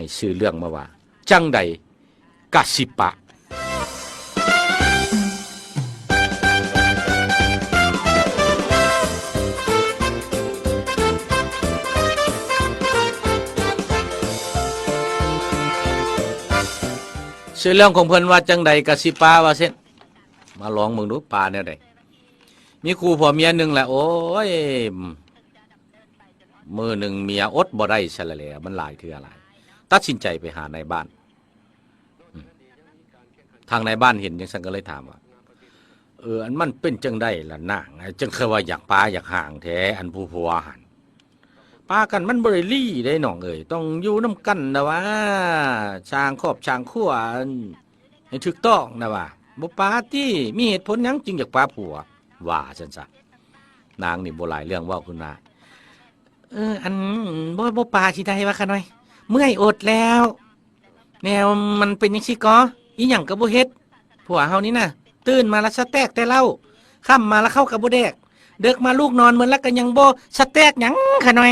ให้ชื่อเรื่องมาว่าจังใดกะสิปะชื่อเรื่องของเพิ่นว่าจังใดกะสิปาว่าเส้นมาลองมึงดูปลาแนวใดมีครูผัวเมียหนึ่งแหละโอ้ยมือหนึ่งเมียอดบ่ได้ซะละแหละมันหลายเทื่อหลายตัดสินใจไปหาในบ้านทางในบ้านเห็นจังซั่นก็เลยถามว่าอันมันเป็นจังไดล่ะนางจังคือว่าอยากปลาอยากห่างแท้อันผู้ผัวหันปลากันมันบ่ได้ลี่ได้น้องเอ้ยต้องอยู่นำกันนะว่าช้างครอบช้างคั่วให้ถูกต้องนะว่าบ่ปลาที่มีเหตุผลหยังจึงอยากปลาผัวว่าซั่นซะนางนี่บ่หลายเรื่องเว้าขึ้นมาอันบ่ปลาสิได้ว่าคะน้อยเมื่อยอดแล้วแนวมันเป็นจังซี่ก็อีหยังก็บ่เฮ็ดผัวเฮานี่น่ะตื่นมาแล้วสแต็กแต่เล่าค่ำมาแล้วเข้ากับบ่แดกเดึกมาลูกนอนเหมือนแล้วก็ยังบ่สแต็กหยังคะน้อย